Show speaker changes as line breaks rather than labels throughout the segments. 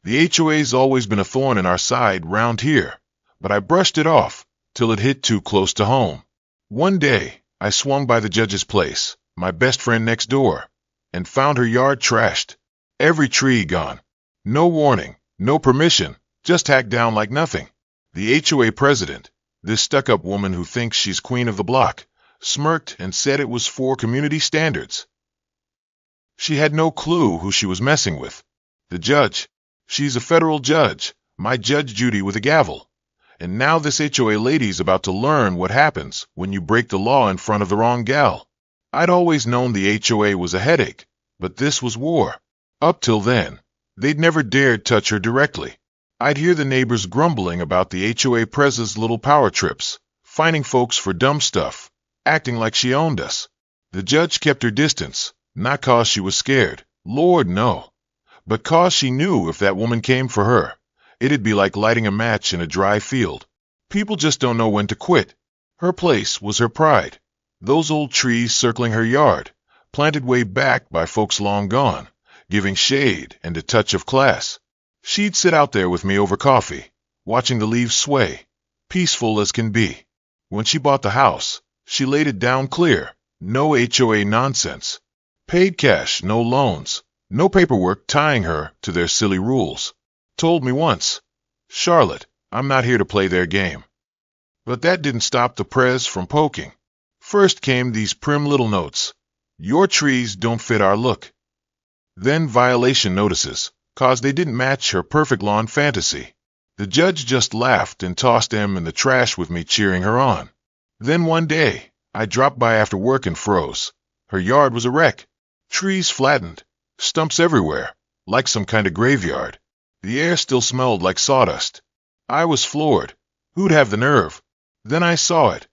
The HOA's always been a thorn in our side round here, but I brushed it off till it hit too close to home. One day, I swung by the judge's place, my best friend next door, and found her yard trashed. Every tree gone. No warning, no permission, just hacked down like nothing. The HOA president, this stuck-up woman who thinks she's queen of the block, smirked and said it was for community standards. She had no clue who she was messing with. The judge, she's a federal judge, my Judge Judy with a gavel. And now this HOA lady's about to learn what happens when you break the law in front of the wrong gal. I'd always known the HOA was a headache, but this was war. Up till then, they'd never dared touch her directly. I'd hear the neighbors grumbling about the HOA prez's little power trips, fining folks for dumb stuff, acting like she owned us. The judge kept her distance, not 'cause she was scared, Lord no, but 'cause she knew if that woman came for her, it'd be like lighting a match in a dry field. People just don't know when to quit. Her place was her pride. Those old trees circling her yard, planted way back by folks long gone, giving shade and a touch of class. She'd sit out there with me over coffee, watching the leaves sway, peaceful as can be. When she bought the house, she laid it down clear, no HOA nonsense. Paid cash, no loans, no paperwork tying her to their silly rules. Told me once, "Charlotte, I'm not here to play their game." But that didn't stop the prez from poking. First came these prim little notes. Your trees don't fit our look. Then violation notices, 'cause they didn't match her perfect lawn fantasy. The judge just laughed and tossed them in the trash with me cheering her on. Then one day, I dropped by after work and froze. Her yard was a wreck. Trees flattened, stumps everywhere, like some kind of graveyard. The air still smelled like sawdust. I was floored. Who'd have the nerve? Then I saw it.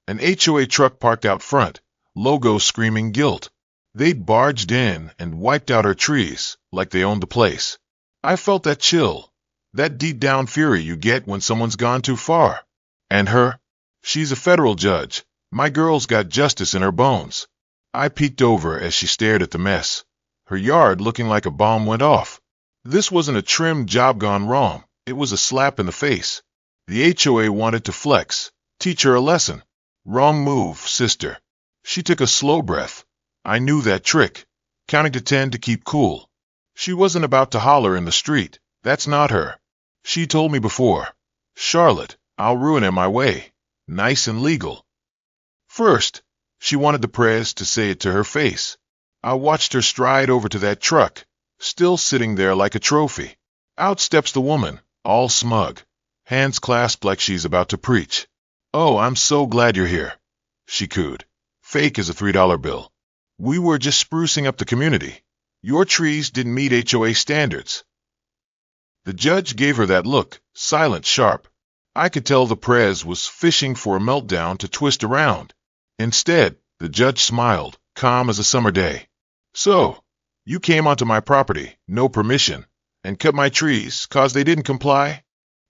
An HOA truck parked out front, logo screaming guilt. They'd barged in and wiped out her trees, like they owned the place. I felt that chill, that deep-down fury you get when someone's gone too far. And her? She's a federal judge. My girl's got justice in her bones. I peeked over as she stared at the mess, her yard looking like a bomb went off. This wasn't a trim job gone wrong. It was a slap in the face. The HOA wanted to flex, teach her a lesson. Wrong move, sister. She took a slow breath. I knew that trick, counting to 10 to keep cool. She wasn't about to holler in the street. That's not her. She told me before, "Charlotte, I'll ruin it my way. Nice and legal." First, she wanted the prez to say it to her face. I watched her stride over to that truck, still sitting there like a trophy. Out steps the woman, all smug, hands clasped like she's about to preach. "Oh, I'm so glad you're here," she cooed, fake as a $3 bill. "We were just sprucing up the community. Your trees didn't meet HOA standards." The judge gave her that look, silent, sharp. I could tell the prez was fishing for a meltdown to twist around. Instead, the judge smiled, calm as a summer day. "So, you came onto my property, no permission, and cut my trees 'cause they didn't comply?"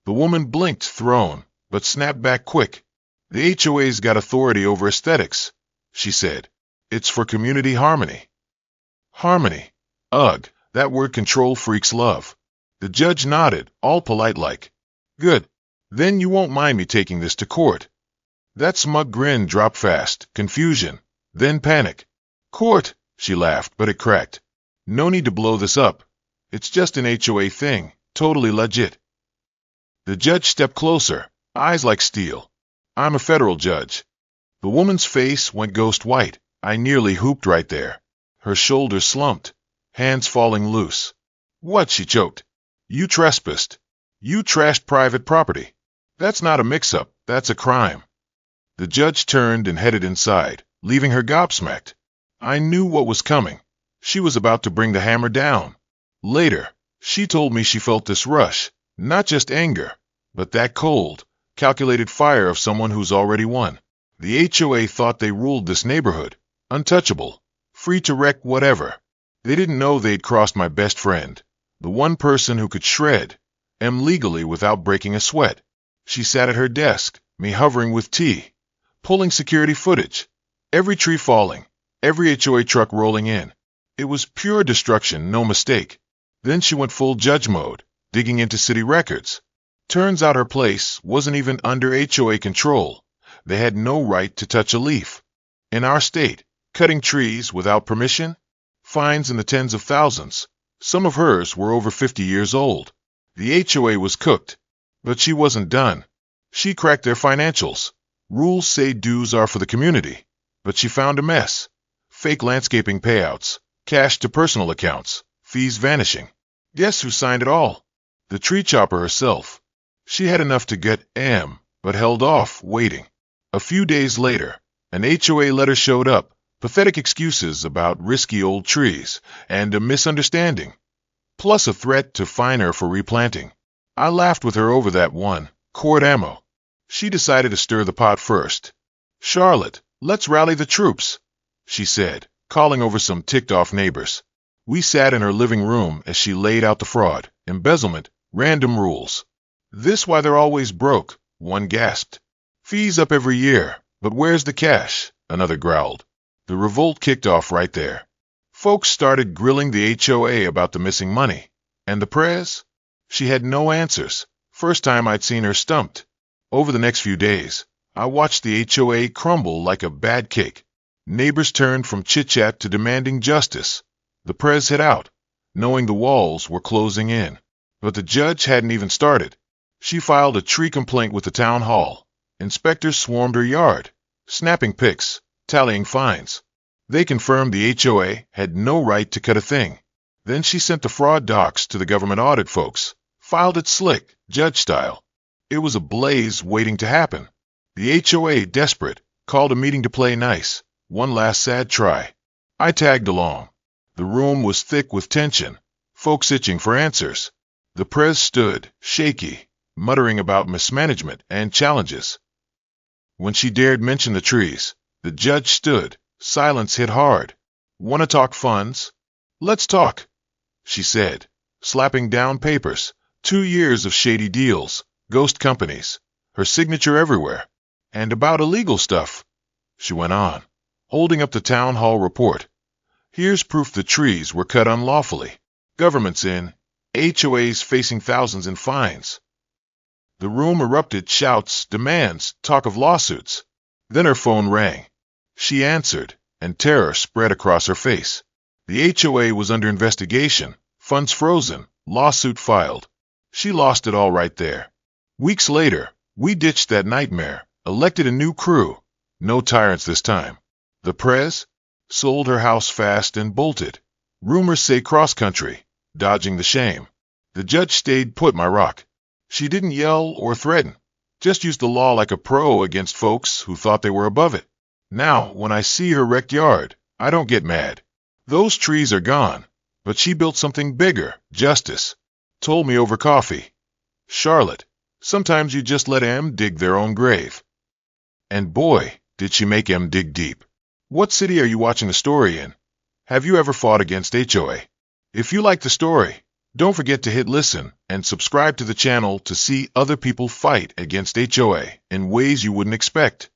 The woman blinked, thrown, but snapped back quick. "The HOA's got authority over aesthetics," she said. "It's for community harmony." Harmony. Ugh, that word control freaks love. The judge nodded, all polite-like. "Good. Then you won't mind me taking this to court." That smug grin dropped fast, confusion, then panic. "Court," she laughed, but it cracked. "No need to blow this up. It's just an HOA thing, totally legit." The judge stepped closer, eyes like steel. "I'm a federal judge." The woman's face went ghost white. I nearly hooped right there. Her shoulders slumped, hands falling loose. "What?" she choked. "You trespassed. You trashed private property. That's not a mix-up, that's a crime." The judge turned and headed inside, leaving her gobsmacked. I knew what was coming. She was about to bring the hammer down. Later, she told me she felt this rush, not just anger, but that cold, calculated fire of someone who's already won. The HOA thought they ruled this neighborhood, untouchable, free to wreck whatever. They didn't know they'd crossed my best friend, the one person who could shred, legally without breaking a sweat. She sat at her desk, me hovering with tea, pulling security footage, every tree falling, every HOA truck rolling in. It was pure destruction, no mistake. Then she went full judge mode, digging into city records. Turns out her place wasn't even under HOA control. They had no right to touch a leaf. In our state, cutting trees without permission? Fines in the tens of thousands. Some of hers were over 50 years old. The HOA was cooked, but she wasn't done. She cracked their financials. Rules say dues are for the community, but she found a mess. Fake landscaping payouts, cash to personal accounts, fees vanishing. Guess who signed it all? The tree chopper herself. She had enough to get but held off, waiting. A few days later, an HOA letter showed up, pathetic excuses about risky old trees, and a misunderstanding, plus a threat to fine her for replanting. I laughed with her over that one, cord ammo. She decided to stir the pot first. "Charlotte, let's rally the troops," she said, calling over some ticked-off neighbors. We sat in her living room as she laid out the fraud, embezzlement, random rules. "This why they're always broke," one gasped. "Fees up every year, but where's the cash?" another growled. The revolt kicked off right there. Folks started grilling the HOA about the missing money. And the prez? She had no answers. First time I'd seen her stumped. Over the next few days, I watched the HOA crumble like a bad cake. Neighbors turned from chit-chat to demanding justice. The prez hid out, knowing the walls were closing in. But the judge hadn't even started. She filed a tree complaint with the town hall. Inspectors swarmed her yard, snapping pics, tallying fines. They confirmed the HOA had no right to cut a thing. Then she sent the fraud docs to the government audit folks, filed it slick, judge style. It was a blaze waiting to happen. The HOA, desperate, called a meeting to play nice, one last sad try. I tagged along. The room was thick with tension, folks itching for answers. The prez stood, shaky, muttering about mismanagement and challenges. When she dared mention the trees, the judge stood. Silence hit hard. "Want to talk funds?" "Let's talk," she said, slapping down papers. 2 years of shady deals, ghost companies, her signature everywhere. "And about illegal stuff," she went on, holding up the town hall report. "Here's proof the trees were cut unlawfully. Government's in, HOAs facing thousands in fines." The room erupted, shouts, demands, talk of lawsuits. Then her phone rang. She answered, and terror spread across her face. The HOA was under investigation, funds frozen, lawsuit filed. She lost it all right there. Weeks later, we ditched that nightmare, elected a new crew. No tyrants this time. The prez sold her house fast and bolted. Rumors say cross-country, dodging the shame. The judge stayed put, my rock. She didn't yell or threaten, just used the law like a pro against folks who thought they were above it. Now, when I see her wrecked yard, I don't get mad. Those trees are gone, but she built something bigger, justice. Told me over coffee. "Charlotte, sometimes you just let 'em dig their own grave." And boy, did she make 'em dig deep. What city are you watching the story in? Have you ever fought against HOA? If you like the story, don't forget to hit listen and subscribe to the channel to see other people fight against HOA in ways you wouldn't expect.